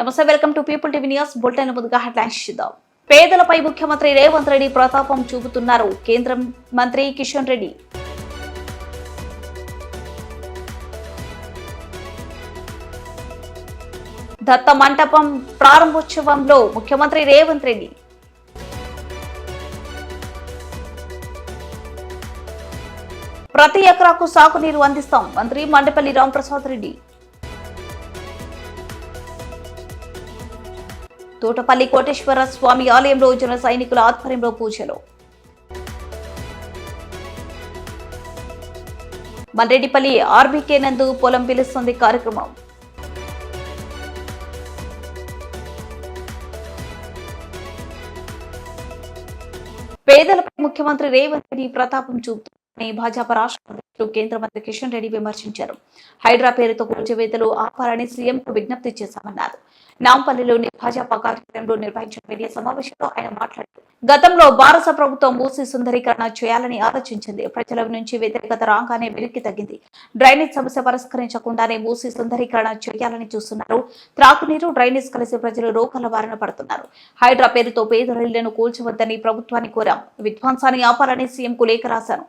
నమస్తే, welcome to people TV news bulletin. ముందుగా headlines చూద్దాం. పేదలపై ముఖ్యమంత్రి రేవంత్ రెడ్డి ప్రతాపం చూపుతున్నారు కేంద్ర మంత్రి కిషన్ రెడ్డి. దత్త మంటపం ప్రారంభోత్సవంలో ముఖ్యమంత్రి రేవంత్ రెడ్డి. ప్రతి ఎకరాకు సాగునీరు అందిస్తాం మంత్రి మండపల్లి రాంప్రసాద్ రెడ్డి. తోటపల్లి కోటేశ్వర స్వామి ఆలయంలో జన సైనికుల ఆధ్వర్యంలో పూజలు. మల్రెడ్డిపల్లి ఆర్బీకే నందు పొలం పిలుస్తుంది కార్యక్రమం. పేదలపై ముఖ్యమంత్రి రేవంత్ రెడ్డి ప్రతాపం చూపుతున్నారని భాజపా రాష్ట్ర అధ్యక్షుడు కేంద్ర మంత్రి కిషన్ రెడ్డి విమర్శించారు. హైడ్రా పేరుతో కూల్చివేతలు ఆపాలని సీఎంకు విజ్ఞప్తి చేశామన్నారు. నాంపల్లిలోని భాజపా కార్యాలయంలో నిర్వహించిన మీడియా సమావేశంలో ఆయన మాట్లాడారు. గతంలో భారత ప్రభుత్వం మూసి సుందరీకరణ చేయాలని ఆలోచించింది. ప్రజల నుంచి వ్యతిరేకత రాగానే వెనక్కి తగ్గింది. డ్రైనేజ్ సమస్య పరిష్కరించకుండానే మూసి సుందరీకరణ చేయాలని చూస్తున్నారు. త్రాగునీరు, డ్రైనేజ్ కలిసి ప్రజలు రోగాల బారిన పడుతున్నారు. హైడ్రా పేరుతో పేదల ఇళ్లను కూల్చవద్దని ప్రభుత్వాన్ని కోరాం. విధ్వంసాన్ని ఆపాలని సీఎంకు లేఖ రాశాను.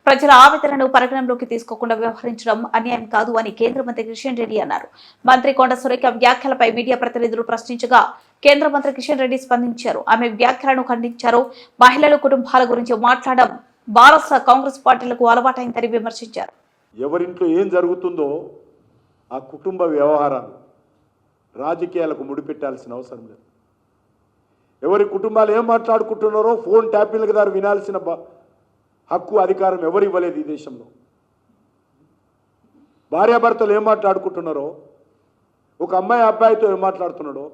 ప్రజల ఆవేదనను పరిగణనలోకి తీసుకోకుండా వ్యవహరించడం అన్యాయం కాదు అని కేంద్ర మంత్రి కిషన్ రెడ్డి అన్నారు. మంత్రి కొండ సురేఖ వ్యాఖ్యలపై మీడియా ప్రతినిధులు ప్రశ్నించగా కేంద్ర మంత్రి కిషన్ రెడ్డి స్పందించారు. ఆమె వ్యాఖ్యలను ఖండించారు. మహిళల కుటుంబాల గురించి మాట్లాడడం భారత కాంగ్రెస్ పార్టీలకు అలవాటైందని విమర్శించారు. ఎవరింట్లో ఏం జరుగుతుందో ఆ కుటుంబ వ్యవహారాలు రాజకీయాలకు ముడిపెట్టాల్సిన అవసరం లేదు. ఎవరి కుటుంబాలు ఏం మాట్లాడుకుంటున్నారో ఫోన్ ట్యాపింగ్ల ద్వారా వినాల్సిన హక్కు, అధికారం ఎవరు ఇవ్వలేదు ఈ దేశంలో. భార్యాభర్తలు ఏం మాట్లాడుకుంటున్నారో, ఒక అమ్మాయి అబ్బాయితో ఏం మాట్లాడుతున్నాడో,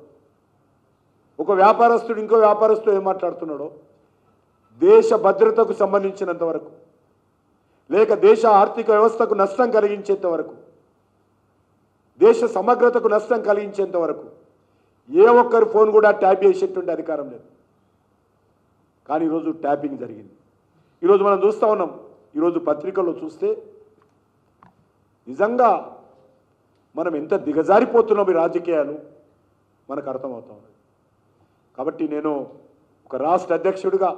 ఒక వ్యాపారస్తుడు ఇంకో వ్యాపారస్తుడు ఏం మాట్లాడుతున్నాడో, దేశ భద్రతకు సంబంధించినంత వరకు, లేక దేశ ఆర్థిక వ్యవస్థకు నష్టం కలిగించేంత వరకు, దేశ సమగ్రతకు నష్టం కలిగించేంత వరకు ఏ ఒక్కరి ఫోన్ కూడా ట్యాప్ చేసేటువంటి అధికారం లేదు. కానీ ఈరోజు ట్యాపింగ్ జరిగింది. ఈరోజు మనం చూస్తూ ఉన్నాం. ఈరోజు పత్రికల్లో చూస్తే నిజంగా మనం ఎంత దిగజారిపోతున్నాం ఈ రాజకీయాలు మనకు అర్థమవుతా ఉంది. కాబట్టి నేను ఒక రాష్ట్ర అధ్యక్షుడిగా,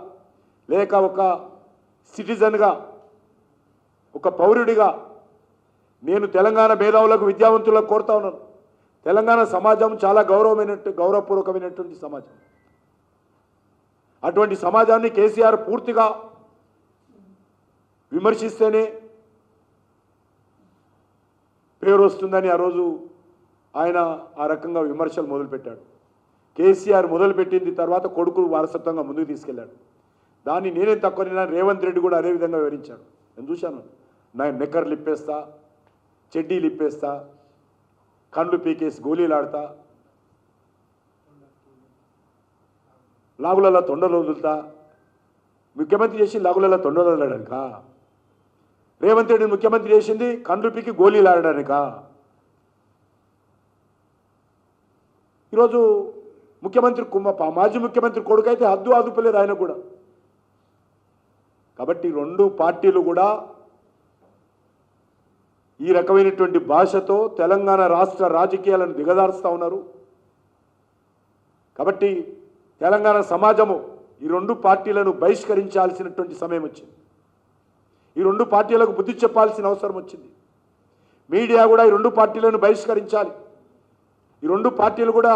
లేక ఒక సిటిజన్గా, ఒక పౌరుడిగా నేను తెలంగాణ మేధావులకు, విద్యావంతులకు కోరుతా ఉన్నాను. తెలంగాణ సమాజం చాలా గౌరవపూర్వకమైనటువంటి సమాజం. అటువంటి సమాజాన్ని కేసీఆర్ పూర్తిగా విమర్శిస్తేనే పేరు వస్తుందని ఆ రోజు ఆయన ఆ రకంగా విమర్శలు మొదలుపెట్టాడు. కేసీఆర్ మొదలుపెట్టింది తర్వాత కొడుకు వారసత్వంగా ముందుకు తీసుకెళ్లాడు. దాన్ని నేనేం తక్కువ, రేవంత్ రెడ్డి కూడా అదే విధంగా వివరించాడు. నేను చూశాను. నేను నెక్కర్లు ఇప్పేస్తా, చెడ్డీలు ఇప్పేస్తా, కండ్లు పీకేసి గోళీలు ఆడతా, లాగులలో తొండలు వదులుతా. ముఖ్యమంత్రి చేసి లాగులలో తొండలు వదలడానిక? రేవంత్ రెడ్డి ముఖ్యమంత్రి చేసింది కండ్లు పీకి గోళీలు ఆడడానిక? ఈరోజు ముఖ్యమంత్రి మాజీ ముఖ్యమంత్రి కొడుకు అయితే హద్దు అదుపులేదు ఆయన కూడా. కాబట్టి రెండు పార్టీలు కూడా ఈ రకమైనటువంటి భాషతో తెలంగాణ రాష్ట్ర రాజకీయాలను దిగజారుస్తూ ఉన్నారు. కాబట్టి తెలంగాణ సమాజము ఈ రెండు పార్టీలను బహిష్కరించాల్సినటువంటి సమయం వచ్చింది. ఈ రెండు పార్టీలకు బుద్ధి చెప్పాల్సిన అవసరం వచ్చింది. మీడియా కూడా ఈ రెండు పార్టీలను బహిష్కరించాలి. ఈ రెండు పార్టీలు కూడా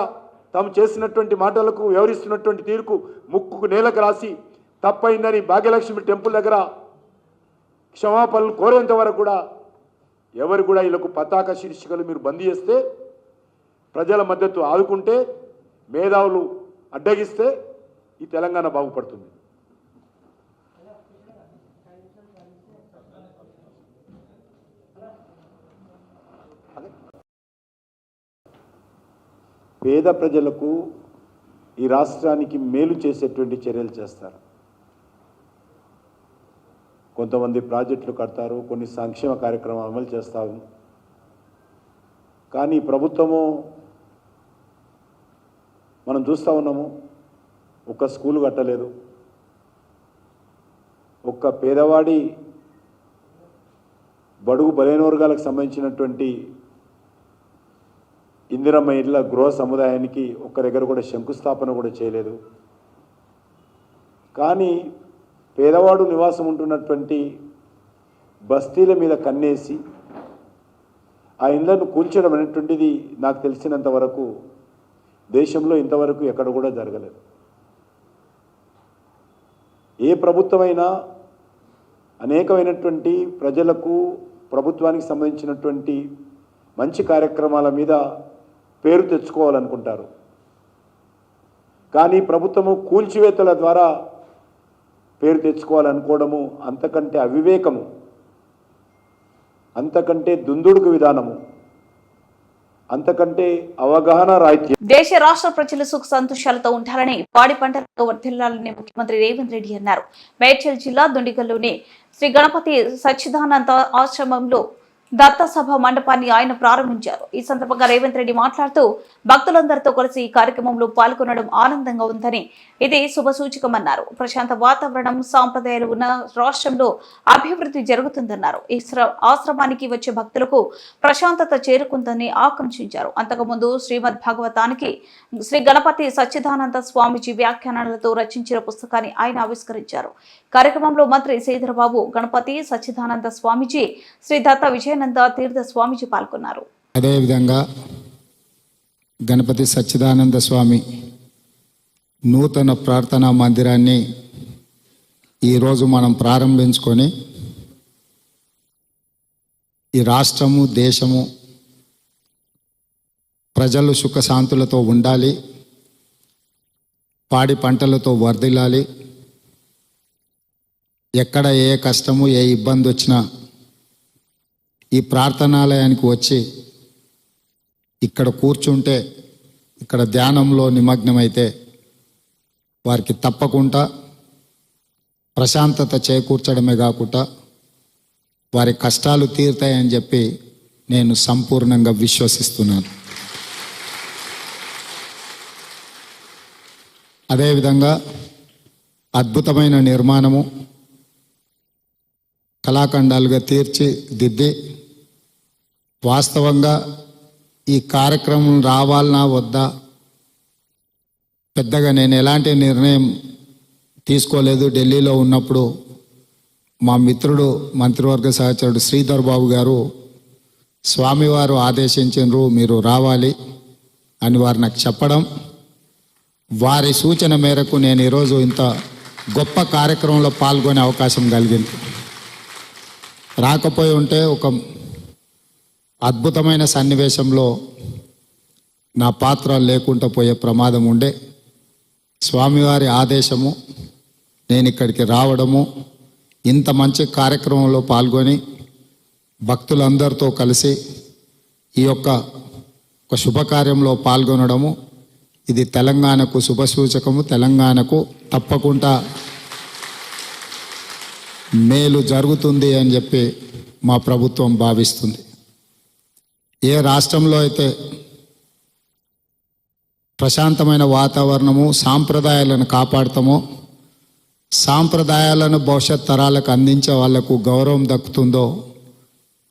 తాము చేసినటువంటి మాటలకు, వ్యవహరిస్తున్నటువంటి తీరుకు ముక్కుకు నేలకు రాసి తప్పైందని భాగ్యలక్ష్మి టెంపుల్ దగ్గర క్షమాపణలు కోరేంత వరకు కూడా ఎవరు కూడా వీళ్ళకు పతాక శీర్షికలు మీరు బంద్ చేస్తే, ప్రజల మద్దతు ఆదుకుంటే, మేధావులు అడ్డగిస్తే ఈ తెలంగాణ బాగుపడుతుంది. పేద ప్రజలకు, ఈ రాష్ట్రానికి మేలు చేసేటువంటి చర్యలు చేస్తారు. కొంతమంది ప్రాజెక్టులు కడతారు, కొన్ని సంక్షేమ కార్యక్రమాలు అమలు చేస్తారు. కానీ ప్రభుత్వము మనం చూస్తూ ఉన్నాము, ఒక్క స్కూలు కట్టలేదు, ఒక్క పేదవాడి బడుగు బలైన వర్గాలకు సంబంధించినటువంటి ఇందిరమ్మ ఇళ్ళ గృహ సముదాయానికి ఒక్క దగ్గర కూడా శంకుస్థాపన కూడా చేయలేదు. కానీ పేదవాడు నివాసం ఉంటున్నటువంటి బస్తీల మీద కన్నేసి ఆ ఇళ్లను కూల్చడం అనేటువంటిది నాకు తెలిసినంత వరకు దేశంలో ఇంతవరకు ఎక్కడ కూడా జరగలేదు. ఏ ప్రభుత్వమైనా అనేకమైనటువంటి ప్రజలకు ప్రభుత్వానికి సంబంధించినటువంటి మంచి కార్యక్రమాల మీద పేరు తెచ్చుకోవాలనుకుంటారు. కానీ ప్రభుత్వము కూల్చివేతల ద్వారా పేరు తెచ్చుకోవాలనుకోవడము అంతకంటే అవివేకము, అంతకంటే దుందుడుకు విధానము, అంతకంటే అవగాహన రాహిత్యం. దేశ రాష్ట్ర ప్రజలు సుఖ సంతోషాలతో ఉండాలని, పాడి పంటలతో వర్ధిల్లాలని ముఖ్యమంత్రి రేవంత్ రెడ్డి అన్నారు. మేడ్చల్ జిల్లా దుండిగల్లోని శ్రీ గణపతి సచ్చిదానంద ఆశ్రమంలో దత్త సభ మండపాన్ని ఆయన ప్రారంభించారు. ఈ సందర్భంగా రేవంత్ రెడ్డి మాట్లాడుతూ భక్తులందరితో కలిసి ఈ కార్యక్రమంలో పాల్గొనడం ఆనందంగా ఉందని, ఇది శుభసూచకమన్నారు. ప్రశాంత వాతావరణం, సాంప్రదాయాలు ఉన్న రాష్ట్రంలో అభివృద్ధి జరుగుతుందన్నారు. ఈ ఆశ్రమానికి వచ్చే భక్తులకు ప్రశాంతత చేరుకుందని ఆకాంక్షించారు. అంతకుముందు శ్రీమద్ భాగవతానికి శ్రీ గణపతి సచ్చిదానంద స్వామిజీ వ్యాఖ్యానాలతో రచించిన పుస్తకాన్ని ఆయన ఆవిష్కరించారు. కార్యక్రమంలో మంత్రి శ్రీధరబాబు, గణపతి సచ్చిదానంద స్వామిజీ, శ్రీ దత్త విజయానంద తీర్థ స్వామిజీ పాల్గొన్నారు. అదేవిధంగా గణపతి సచ్చిదానంద స్వామి నూతన ప్రార్థనా మందిరాన్ని ఈరోజు మనం ప్రారంభించుకొని ఈ రాష్ట్రము, దేశము, ప్రజలు సుఖశాంతులతో ఉండాలి, పాడి పంటలతో వర్ధిల్లాలి, ఎక్కడ ఏ కష్టము, ఏ ఇబ్బంది వచ్చినా ఈ ప్రార్థనాలయానికి వచ్చి ఇక్కడ కూర్చుంటే, ఇక్కడ ధ్యానంలో నిమగ్నమైతే వారికి తప్పకుండా ప్రశాంతత చేకూర్చడమే కాకుండా వారి కష్టాలు తీరుతాయని చెప్పి నేను సంపూర్ణంగా విశ్వసిస్తున్నాను. అదేవిధంగా అద్భుతమైన నిర్మాణము, కళాఖండాలుగా తీర్చిదిద్ది వాస్తవంగా ఈ కార్యక్రమం రావాలనా వద్దా పెద్దగా నేను ఎలాంటి నిర్ణయం తీసుకోలేదు. ఢిల్లీలో ఉన్నప్పుడు మా మిత్రుడు, మంత్రివర్గ సహచరుడు శ్రీధర్ బాబు గారు స్వామివారు ఆదేశించారు మీరు రావాలి అని వారు నాకు చెప్పడం, వారి సూచన మేరకు నేను ఈరోజు ఇంత గొప్ప కార్యక్రమంలో పాల్గొనే అవకాశం కలిగింది. రాకపోయి ఉంటే ఒక అద్భుతమైన సన్నివేశంలో నా పాత్ర లేకుండా పోయే ప్రమాదం ఉండే. స్వామివారి ఆదేశము, నేను ఇక్కడికి రావడము, ఇంత మంచి కార్యక్రమంలో పాల్గొని భక్తులందరితో కలిసి ఈ ఒక శుభకార్యంలో పాల్గొనడము, ఇది తెలంగాణకు శుభసూచకము. తెలంగాణకు తప్పకుండా మేలు జరుగుతుంది అని చెప్పి మా ప్రభుత్వం భావిస్తుంది. ఏ రాష్ట్రంలో అయితే ప్రశాంతమైన వాతావరణము, సాంప్రదాయాలను కాపాడుతామో, సాంప్రదాయాలను భవిష్యత్ తరాలకు అందించే వాళ్లకు గౌరవం దక్కుతుందో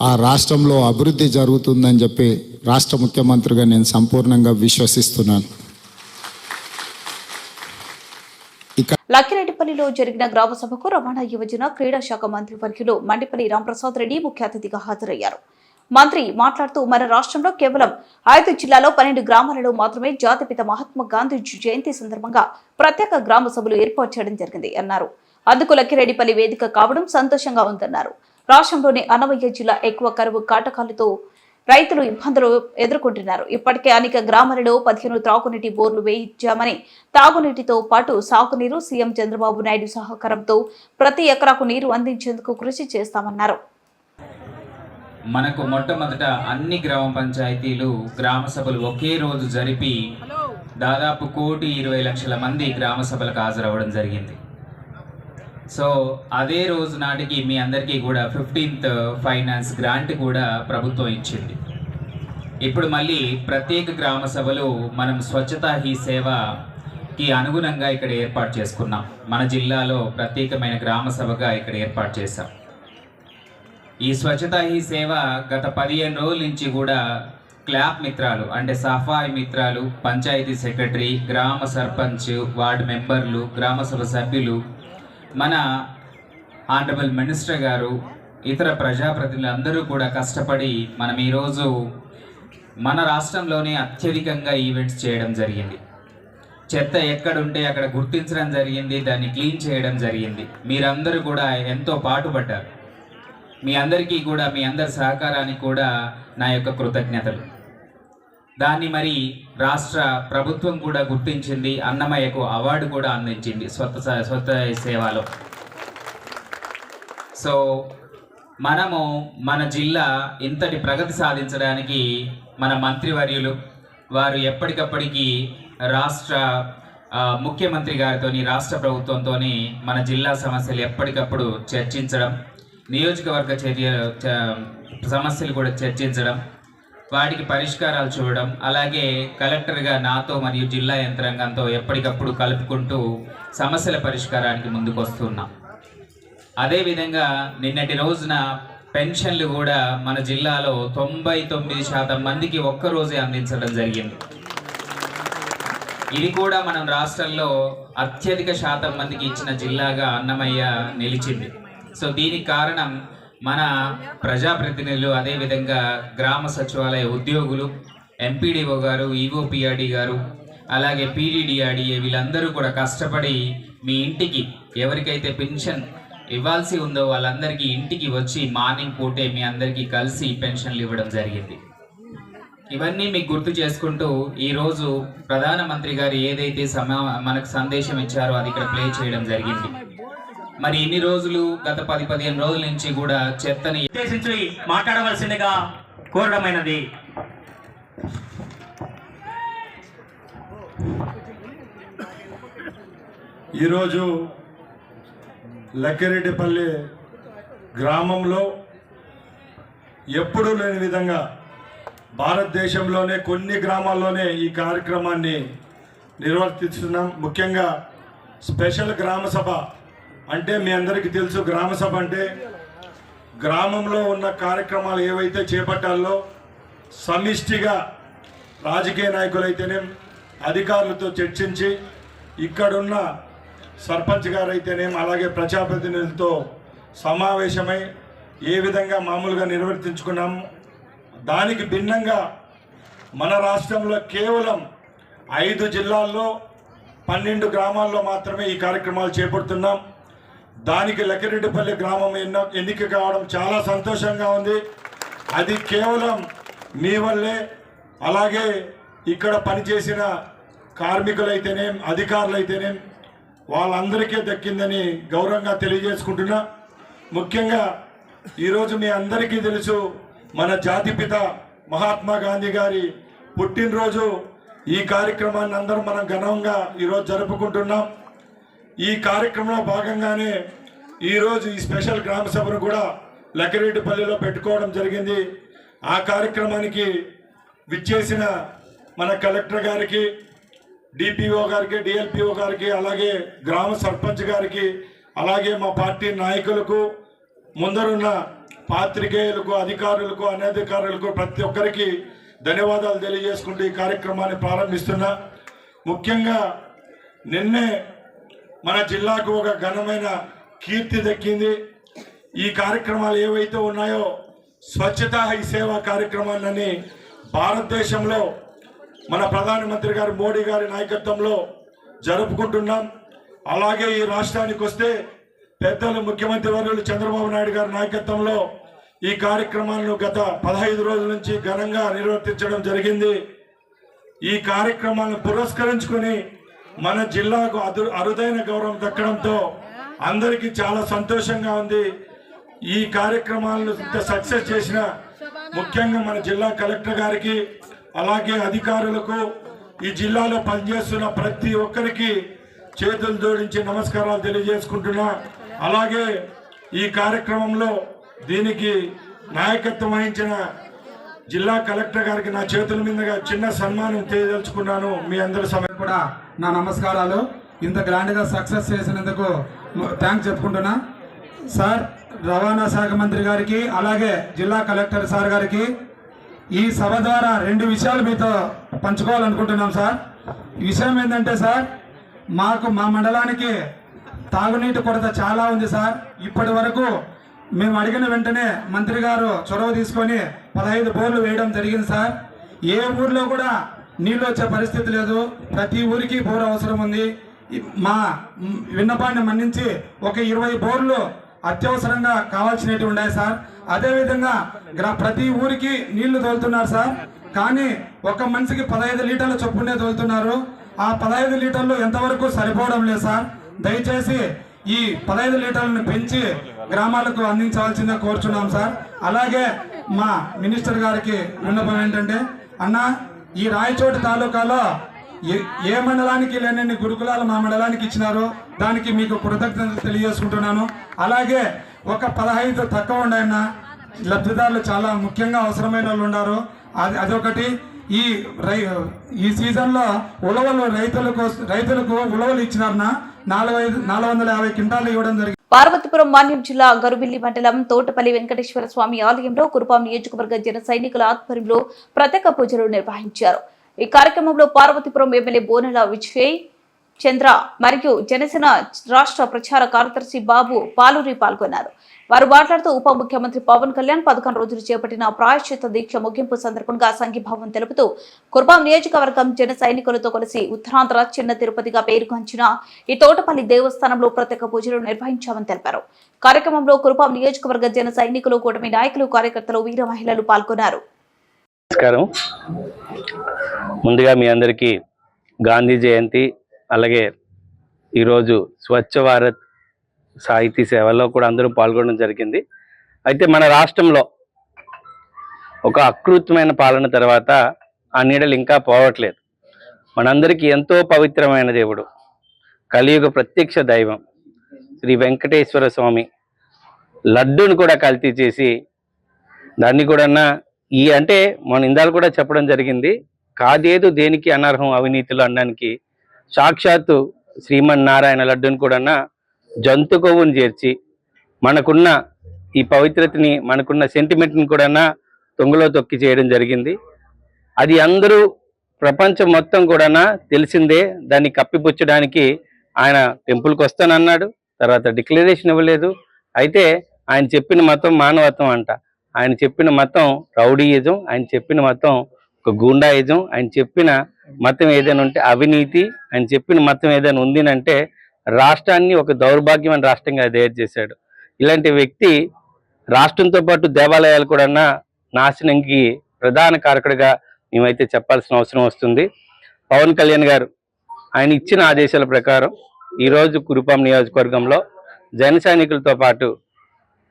ఆ రాష్ట్రంలో అభివృద్ధి జరుగుతుందని చెప్పి రాష్ట్ర ముఖ్యమంత్రిగా నేను సంపూర్ణంగా విశ్వసిస్తున్నాను. లక్కిరెడ్డిపల్లిలో జరిగిన గ్రామ సభకు రవాణా, యువజన, క్రీడా శాఖ మంత్రి వర్యులు మండిపల్లి రాంప్రసాద్ రెడ్డి ముఖ్య అతిథిగా హాజరయ్యారు. మంత్రి మాట్లాడుతూ మన రాష్ట్రంలో కేవలం 5 జిల్లాలో 12 గ్రామాలలో మాత్రమే జాతిపిత మహాత్మా గాంధీ జయంతి సందర్భంగా ప్రత్యేక గ్రామ సభలు ఏర్పాటు చేయడం జరిగింది అన్నారు. అందుకు లక్కిరెడ్డిపల్లి వేదిక కావడం సంతోషంగా ఉందన్నారు. రాష్ట్రంలోని అన్నమయ్య జిల్లా ఎక్కువ కరువు కాటకాలతో రైతులు ఇబ్బందులు ఎదుర్కొంటున్నారు. ఇప్పటికే అనేక గ్రామాలలో 15 త్రాగునీటి బోర్లు వేయించామని, తాగునీటితో పాటు సాగునీరు సీఎం చంద్రబాబు నాయుడు సహకారంతో ప్రతి ఎకరాకు నీరు అందించేందుకు కృషి చేస్తామన్నారు. మనకు మొట్టమొదట అన్ని గ్రామ పంచాయతీలు గ్రామ సభలు ఒకే రోజు జరిపి దాదాపు 1,20,00,000 మంది గ్రామ సభలకు హాజరవ్వడం జరిగింది. సో అదే రోజు నాటికి మీ అందరికీ కూడా 15th ఫైనాన్స్ గ్రాంట్ కూడా ప్రభుత్వం ఇచ్చింది. ఇప్పుడు మళ్ళీ ప్రత్యేక గ్రామ సభలు మనం స్వచ్ఛతా హీ సేవకి అనుగుణంగా ఇక్కడ ఏర్పాటు చేసుకున్నాం. మన జిల్లాలో ప్రత్యేకమైన గ్రామ సభగా ఇక్కడ ఏర్పాటు చేశాం. ఈ స్వచ్ఛతా హీ సేవ గత 15 రోజుల నుంచి కూడా క్లాప్ మిత్రాలు అంటే సఫాయి మిత్రాలు, పంచాయతీ సెక్రటరీ, గ్రామ సర్పంచ్, వార్డు మెంబర్లు, గ్రామ సభ సభ్యులు, మన ఆనరబుల్ మినిస్టర్ గారు, ఇతర ప్రజాప్రతినిధులు అందరూ కూడా కష్టపడి మనం ఈరోజు మన రాష్ట్రంలోనే అత్యధికంగా ఈవెంట్స్ చేయడం జరిగింది. చెత్త ఎక్కడుంటే అక్కడ గుర్తించడం జరిగింది, దాన్ని క్లీన్ చేయడం జరిగింది. మీరందరూ కూడా ఎంతో పాటుపడ్డారు. మీ అందరికీ కూడా, మీ అందరి సహకారానికి కూడా నా యొక్క కృతజ్ఞతలు. దాన్ని మరి రాష్ట్ర ప్రభుత్వం కూడా గుర్తించింది, అన్నమయ్యకు అవార్డు కూడా అందించింది స్వచ్ఛ సేవలో. సో మనము మన జిల్లా ఇంతటి ప్రగతి సాధించడానికి మన మంత్రివర్యులు వారు ఎప్పటికప్పటికీ రాష్ట్ర ముఖ్యమంత్రి గారితో, రాష్ట్ర ప్రభుత్వంతో మన జిల్లా సమస్యలు ఎప్పటికప్పుడు చర్చించడం, నియోజకవర్గ సమస్యలు కూడా చర్చించడం, వాటికి పరిష్కారాలు చూడడం, అలాగే కలెక్టర్గా నాతో మరియు జిల్లా యంత్రాంగంతో ఎప్పటికప్పుడు కలుపుకుంటూ సమస్యల పరిష్కారానికి ముందుకు వస్తున్నాం. అదేవిధంగా నిన్నటి రోజున పెన్షన్లు కూడా మన జిల్లాలో 99% మందికి ఒక్కరోజే అందించడం జరిగింది. ఇది కూడా మనం రాష్ట్రంలో అత్యధిక శాతం మందికి ఇచ్చిన జిల్లాగా అన్నమయ్య నిలిచింది. సో దీనికి కారణం మన ప్రజాప్రతినిధులు, అదేవిధంగా గ్రామ సచివాలయ ఉద్యోగులు, ఎంపీడీఓ గారు, ఈఓపిఆర్డి గారు, అలాగే పీడీడీఆర్డీఏ వీళ్ళందరూ కూడా కష్టపడి మీ ఇంటికి ఎవరికైతే పెన్షన్ ఇవ్వాల్సి ఉందో వాళ్ళందరికీ ఇంటికి వచ్చి మార్నింగ్ పూటే మీ అందరికీ కలిసి పెన్షన్లు ఇవ్వడం జరిగింది. ఇవన్నీ మీకు గుర్తు చేసుకుంటూ ఈరోజు ప్రధానమంత్రి గారు ఏదైతే మనకు సందేశం ఇచ్చారో అది ఇక్కడ ప్లే చేయడం జరిగింది. మరి ఇన్ని రోజులు గత 10-15 రోజుల నుంచి కూడా చెత్తని ఉద్దేశించి మాట్లాడవలసిందిగా కోరడమైనది. ఈరోజు లక్కిరెడ్డిపల్లి గ్రామంలో ఎప్పుడూ లేని విధంగా భారతదేశంలోనే కొన్ని గ్రామాల్లోనే ఈ కార్యక్రమాన్ని నిర్వర్తిస్తున్నాం. ముఖ్యంగా స్పెషల్ గ్రామ సభ అంటే మీ అందరికీ తెలుసు, గ్రామ సభ అంటే గ్రామంలో ఉన్న కార్యక్రమాలు ఏవైతే చేపట్టాలో సమిష్టిగా రాజకీయ నాయకులైతేనే అధికారులతో చర్చించి, ఇక్కడున్న సర్పంచ్ గారు అయితేనేం అలాగే ప్రజాప్రతినిధులతో సమావేశమై ఏ విధంగా మామూలుగా నిర్వర్తించుకున్నాము. దానికి భిన్నంగా మన రాష్ట్రంలో కేవలం 5 జిల్లాల్లో 12 గ్రామాల్లో మాత్రమే ఈ కార్యక్రమాలు చేపడుతున్నాం. దానికి లక్కిరెడ్డిపల్లి గ్రామం ఎన్నిక కావడం చాలా సంతోషంగా ఉంది. అది కేవలం మీ వల్లే, అలాగే ఇక్కడ పనిచేసిన కార్మికులైతేనేం అధికారులైతేనేం వాళ్ళందరికీ దక్కిందని గౌరవంగా తెలియజేసుకుంటున్నా. ముఖ్యంగా ఈరోజు మీ అందరికీ తెలుసు, మన జాతిపిత మహాత్మా గాంధీ గారి పుట్టినరోజు. ఈ కార్యక్రమాన్ని అందరం మనం ఘనంగా ఈరోజు జరుపుకుంటున్నాం. ఈ కార్యక్రమంలో భాగంగానే ఈరోజు ఈ స్పెషల్ గ్రామ సభను కూడా లక్కిరెడ్డిపల్లిలో పెట్టుకోవడం జరిగింది. ఆ కార్యక్రమానికి విచ్చేసిన మన కలెక్టర్ గారికి, డిపిఓ గారికి, డిఎల్పిఓ గారికి, అలాగే గ్రామ సర్పంచ్ గారికి, అలాగే మా పార్టీ నాయకులకు, ముందరున్న పాత్రికేయులకు, అధికారులకు, అనధికారులకు ప్రతి ఒక్కరికి ధన్యవాదాలు తెలియజేసుకుంటూ ఈ కార్యక్రమాన్ని ప్రారంభిస్తున్నా. ముఖ్యంగా నిన్నే మన జిల్లాకు ఒక ఘనమైన కీర్తి దక్కింది. ఈ కార్యక్రమాలు ఏవైతే ఉన్నాయో స్వచ్ఛతా హీ సేవ కార్యక్రమాలని భారతదేశంలో మన ప్రధానమంత్రి గారు మోడీ గారి నాయకత్వంలో జరుపుకుంటున్నాం. అలాగే ఈ రాష్ట్రానికి వస్తే పెద్దలు ముఖ్యమంత్రి వర్యులు చంద్రబాబు నాయుడు గారి నాయకత్వంలో ఈ కార్యక్రమాలను గత 15 రోజుల నుంచి ఘనంగా నిర్వర్తించడం జరిగింది. ఈ కార్యక్రమాలను పురస్కరించుకొని మన జిల్లాకు అరుదైన గౌరవం దక్కడంతో అందరికీ చాలా సంతోషంగా ఉంది. ఈ కార్యక్రమాలను సక్సెస్ చేసిన ముఖ్యంగా మన జిల్లా కలెక్టర్ గారికి, అలాగే అధికారులకు, ఈ జిల్లాలో పనిచేస్తున్న ప్రతి ఒక్కరికి చేతులు జోడించి నమస్కారాలు తెలియజేసుకుంటున్నా. అలాగే ఈ కార్యక్రమంలో దీనికి నాయకత్వం వహించిన జిల్లా కలెక్టర్ గారికి నా చేతుల మీదుగా చిన్న సన్మానం తెలియదలుచుకున్నాను. మీ అందరి సమయం కూడా నా నమస్కారాలు. ఇంత గ్రాండ్గా సక్సెస్ చేసినందుకు థ్యాంక్స్ చెప్పుకుంటున్నా. సార్, రవాణా శాఖ మంత్రి గారికి, అలాగే జిల్లా కలెక్టర్ సార్ గారికి, ఈ సభ ద్వారా 2 విషయాలు మీతో పంచుకోవాలనుకుంటున్నాం సార్. ఈ విషయం ఏంటంటే సార్, మా మండలానికి తాగునీటి కొరత చాలా ఉంది సార్. ఇప్పటి వరకు మేము అడిగిన వెంటనే మంత్రి గారు చొరవ తీసుకొని 15 బోర్లు వేయడం జరిగింది సార్. ఏ ఊర్లో కూడా నీళ్ళు వచ్చే పరిస్థితి లేదు. ప్రతి ఊరికి బోర్ అవసరం ఉంది. మా విన్నపాన్ని మన్నించి ఒక 20 బోర్లు అత్యవసరంగా కావాల్సినవి ఉన్నాయి సార్. అదేవిధంగా ప్రతి ఊరికి నీళ్లు తోలుతున్నారు సార్. కానీ ఒక మనిషికి 15 లీటర్ల చొప్పునే తోలుతున్నారు. ఆ 15 లీటర్లు ఎంతవరకు సరిపోవడం లేదు సార్. దయచేసి ఈ 15 లీటర్లను పెంచి గ్రామాలకు అందించవలసిందే కోరుచున్నాం సార్. అలాగే మా మినిస్టర్ గారికి విన్నపం ఏంటంటే, అన్న ఈ రాయచోటి తాలూకాలో ఏ మండలానికి లేనన్ని గురుకులాలు మా మండలానికి ఇచ్చినారో దానికి మీకు కృతజ్ఞతలు తెలియజేసుకుంటున్నాను. అలాగే ఒక 15 తక్కువ ఉన్నాయన్న, లబ్ధిదారులు చాలా ముఖ్యంగా అవసరమైన వాళ్ళు ఉన్నారు. అదొకటి. ఈ సీజన్లో ఉలవలు రైతులకు ఉలవలు ఇచ్చినారన్న 450 క్వింటాలు ఇవ్వడం జరిగింది. పార్వతీపురం మాన్యం జిల్లా గరుబిల్లి మండలం తోటపల్లి వెంకటేశ్వర స్వామి ఆలయంలో కురుపాం నియోజకవర్గ జన సైనికుల ఆధ్వర్యంలో ప్రత్యేక పూజలు నిర్వహించారు. ఈ కార్యక్రమంలో పార్వతీపురం ఎమ్మెల్యే బోనెల విజయ్ చంద్ర మరియు జనసేన రాష్ట్ర ప్రచార కార్యదర్శి బాబు పాలూరి పాల్గొన్నారు. వారు మాట్లాడుతూ ఉప ముఖ్యమంత్రి పవన్ కళ్యాణ్ 11 రోజులు చేపట్టిన ప్రాయశ్చిత్త దీక్ష ముగింపు సందర్భంగా సంఘీభావం తెలుపుతూ కురుపాం నియోజకవర్గం జన సైనికులతో కలిసి ఉత్తరాంధ్ర చిన్న తిరుపతిగా పేరుగాంచిన ఈ తోటపల్లి దేవస్థానంలో ప్రత్యేక పూజలు నిర్వహించామని తెలిపారు. కార్యక్రమంలో కురుపాం నియోజకవర్గ జన సైనికులు, కూటమి నాయకులు, కార్యకర్తలు, వీర మహిళలు పాల్గొన్నారు. నమస్కారం. ముందుగా మీ అందరికీ గాంధీ జయంతి, అలాగే ఈరోజు స్వచ్ఛ భారత్ సాహితీ సేవల్లో కూడా అందరూ పాల్గొనడం జరిగింది. అయితే మన రాష్ట్రంలో ఒక అకృతమైన పాలన తర్వాత ఆ నీడలు ఇంకా పోవట్లేదు. మనందరికీ ఎంతో పవిత్రమైన దేవుడు, కలియుగ ప్రత్యక్ష దైవం శ్రీ వెంకటేశ్వర స్వామి లడ్డూని కూడా కల్తీ చేసి దాన్ని కూడా అంటే మన ఇందాలు కూడా చెప్పడం జరిగింది, కాదేదు దేనికి అనర్హం అవినీతులు అనడానికి సాక్షాత్తు శ్రీమన్నారాయణ లడ్డూని కూడా జంతు కొవ్వుని చేర్చి మనకున్న ఈ పవిత్రతని, మనకున్న సెంటిమెంట్ని కూడా తొంగలో తొక్కి చేయడం జరిగింది. అది అందరూ ప్రపంచం మొత్తం కూడా తెలిసిందే. దాన్ని కప్పిపుచ్చడానికి ఆయన టెంపుల్కి వస్తానన్నాడు, తర్వాత డిక్లరేషన్ ఇవ్వలేదు. అయితే ఆయన చెప్పిన మతం మానవత్వం అంట, ఆయన చెప్పిన మతం రౌడీయిజం, ఆయన చెప్పిన మతం ఒక గూండాయిజం, ఆయన చెప్పిన మతం ఏదైనా ఉంటే అవినీతి, ఆయన చెప్పిన మతం ఏదైనా ఉందినంటే రాష్ట్రాన్ని ఒక దౌర్భాగ్యమైన రాష్ట్రంగా తయారు చేశాడు. ఇలాంటి వ్యక్తి రాష్ట్రంతో పాటు దేవాలయాలు కూడా నాశనంకి ప్రధాన కారకుడిగా మేమైతే చెప్పాల్సిన అవసరం వస్తుంది. పవన్ కళ్యాణ్ గారు ఆయన ఇచ్చిన ఆదేశాల ప్రకారం ఈరోజు కురుపాం నియోజకవర్గంలో జన సైనికులతో పాటు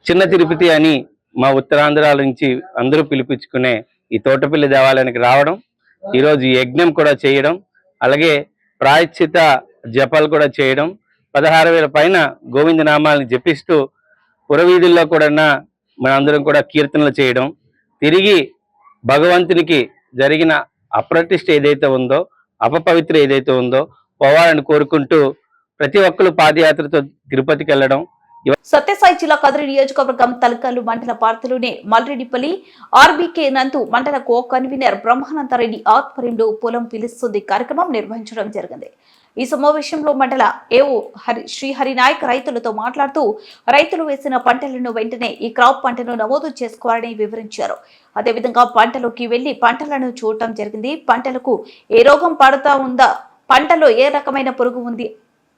చిన్న తిరుపతి అని మా ఉత్తరాంధ్రాల నుంచి అందరూ పిలిపించుకునే ఈ తోటపల్లి దేవాలయానికి రావడం, ఈరోజు యజ్ఞం కూడా చేయడం, అలాగే ప్రాయశ్చిత జపాలు కూడా చేయడం, 16,000 పైన గోవింద నామాలను జపిస్తూ పురవీధుల్లో కూడా మనందరం కూడా కీర్తనలు చేయడం, తిరిగి భగవంతునికి జరిగిన అప్రతిష్ఠ ఏదైతే ఉందో, అపపవిత్ర ఏదైతే ఉందో పోవాలని కోరుకుంటూ ప్రతి ఒక్కరు పాదయాత్రతో తిరుపతికి వెళ్ళడం. సత్యసాయి జిల్లా కదిరి నియోజకవర్గం తలకల్లు మండల పార్టీలోని మల్రెడ్డిపల్లి ఆర్బీకే నందు మండల కో కన్వీనర్ బ్రహ్మానందరెడ్డి ఆధ్వర్యంలో పొలం పిలుస్తుంది కార్యక్రమం నిర్వహించడం జరిగింది. ఈ సమావేశంలో మండల ఏఓ శ్రీహరి నాయక్ రైతులతో మాట్లాడుతూ రైతులు వేసిన పంటలను వెంటనే ఈ క్రాప్ పంటను నమోదు చేసుకోవాలని వివరించారు. అదేవిధంగా పంటలోకి వెళ్లి పంటలను చూడటం జరిగింది. పంటలకు ఏ రోగం పడుతా ఉందా, పంటలో ఏ రకమైన పురుగు ఉంది,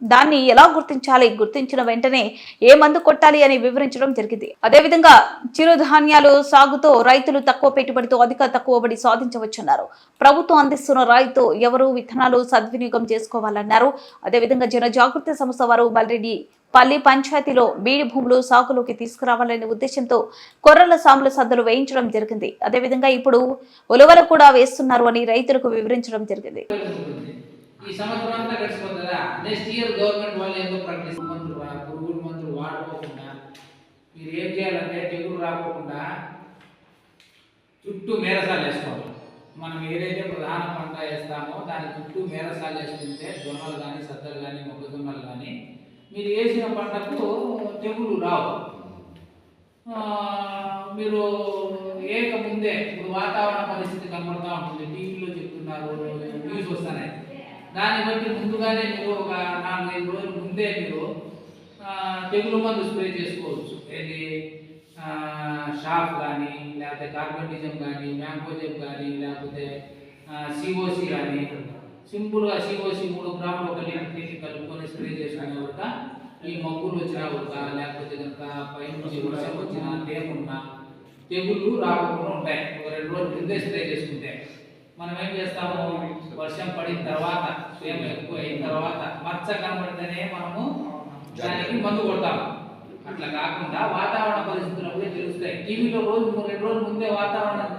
దాన్ని ఎలా గుర్తించాలి, గుర్తించిన వెంటనే ఏ మందు కొట్టాలి అని వివరించడం జరిగింది. అదేవిధంగా చిరుధాన్యాలు సాగుతో రైతులు తక్కువ పెట్టుబడితో అధిక తక్కువబడి సాధించవచ్చన్నారు. ప్రభుత్వం అందిస్తున్న రాయితో ఎవరు విత్తనాలు సద్వినియోగం చేసుకోవాలన్నారు. అదేవిధంగా జన జాగృతి సంస్థ వారు మల్రెడ్డి పల్లి పంచాయతీలో బీడి భూములు సాగులోకి తీసుకురావాలనే ఉద్దేశంతో కొర్రల సాముల సద్దలు వేయించడం జరిగింది. అదేవిధంగా ఇప్పుడు ఉలవలు కూడా వేస్తున్నారు అని రైతులకు వివరించడం జరిగింది. ఈ సంవత్సరం అంతా గడిచిపోతుందా, నెక్స్ట్ ఇయర్ గవర్నమెంట్ వాళ్ళు ఏదో ప్రకటిస్తారు. పురుగుల మందులు వాడుకోకుండా మీరు ఏం చేయాలంటే తెగులు రాకోకుండా చుట్టూ మేరసాలు వేసుకోవాలి. మనం ఏదైతే ప్రధాన పంట వేస్తామో దాని చుట్టూ మేరసాలు వేసుకుంటే జొన్నలు కానీ, సద్దలు కానీ, మొక్కజొన్నలు కానీ మీరు వేసిన పంటకు తెగులు రావు. మీరు ముందే ఇప్పుడు వాతావరణ పరిస్థితి కనబడతా ఉంటుంది, టీవీలో చెప్తున్నారు, న్యూస్ వస్తున్నాయి. దాన్ని బట్టి ముందుగానే మీరు ఒక 4-5 రోజుల ముందే మీరు తెగులు మందు స్ప్రే చేసుకోవచ్చు. ఏది షాప్ కానీ, లేకపోతే కార్బనిజం కానీ, మ్యాంకోజెబ్ కానీ, లేకపోతే సిఓసి కానీ, సింపుల్గా సిఓసి 3 గ్రాములు 1 లీటర్ కలుపుకొని స్ప్రే చేసుకునే కూడా ఈ మగ్గులు వచ్చినా కూడా, లేకపోతే కనుక పైనుంచి వర్షం వచ్చినా తేమున్నా తెగుళ్ళు రాకుండా ఉంటాయి. ఒక 2 రోజుల ముందే స్ప్రే చేసుకుంటే మనం ఏం చేస్తాము, వర్షం పడిన తర్వాత తేమ ఎక్కువ అయిన తర్వాత మచ్చ కనబడితేనే మనము దానికి మందు కొడతాము. అట్లా కాకుండా వాతావరణ పరిస్థితులు అప్పుడే తెలుస్తాయి. టీవీలో 2 రోజుల ముందే వాతావరణం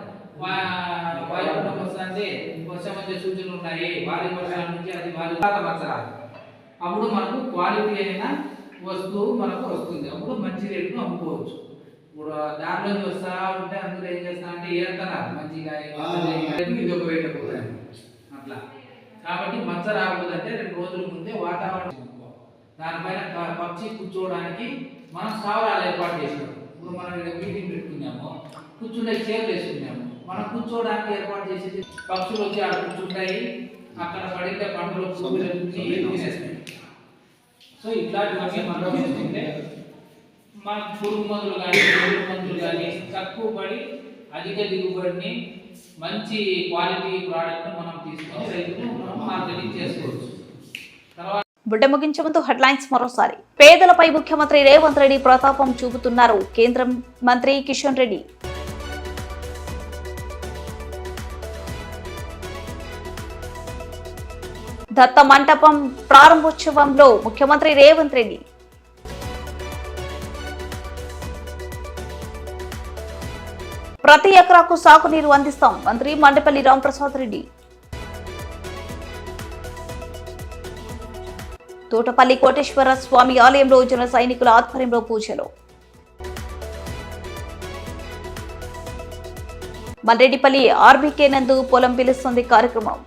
వాయుగుండం వస్తుంది, వర్షం వచ్చే సూచనలు ఉన్నాయి, భారీ వర్షాల నుంచి అది భారీ మచ్చరాదు. అప్పుడు మనకు క్వాలిటీ అయిన వస్తువు మనకు వస్తుంది. అప్పుడు మంచి రేటును అమ్ముకోవచ్చు. ఇప్పుడు దానిలోంచి వస్తా ఉంటే అందులో ఏం చేస్తా అంటే ఏరుతున్నారు మంచిగా ఇది ఒక రేట్ పోతుంది అట్లా. కాబట్టి మచ్చ రాకూడదంటే 2 రోజుల ముందే వాతావరణం దానిపైన పక్షి కూర్చోవడానికి మనం స్థావరాలు ఏర్పాటు చేసినాం. ఇప్పుడు మనం ఇక్కడ మీటింగ్ పెట్టుకున్నాము, కూర్చుండే చైర్లు వేసుకున్నాము. మనం కూర్చోవడానికి ఏర్పాటు చేసేది పక్షులు వచ్చి అక్కడ కూర్చుంటాయి, అక్కడ పడితే పంటలు తినేస్తాయి. సో ఇట్లాంటివన్నీ మనం చేసుకుంటే మన పురుగు మందులు కానీ పురుగు మందులు కానీ తక్కువ పడి అధిక దిగుబడిని మంచి క్వాలిటీ ప్రోడక్ట్ను మనం తీసుకొని రైతులు మనం మార్కెటింగ్ చేసుకోవచ్చు. తర్వాత బుడ్డ ముగించే ముందు హెడ్లైన్స్ మరోసారి. పేదలపై ముఖ్యమంత్రి రేవంత్ రెడ్డి ప్రతాపం చూపుతున్నారు కేంద్ర మంత్రి కిషన్ రెడ్డి. దత్త మంటపం ప్రారంభోత్సవంలో ముఖ్యమంత్రి రేవంత్ రెడ్డి. ప్రతి ఎకరాకు సాగునీరు అందిస్తాం మంత్రి మండపల్లి రాంప్రసాద్ రెడ్డి. తోటపల్లి కోటేశ్వర స్వామి ఆలయంలో జన సైనికుల ఆధ్వర్యంలో పూజలు. మల్రెడ్డిపల్లి ఆర్బీకే నందు పొలం పిలుస్తుంది కార్యక్రమం.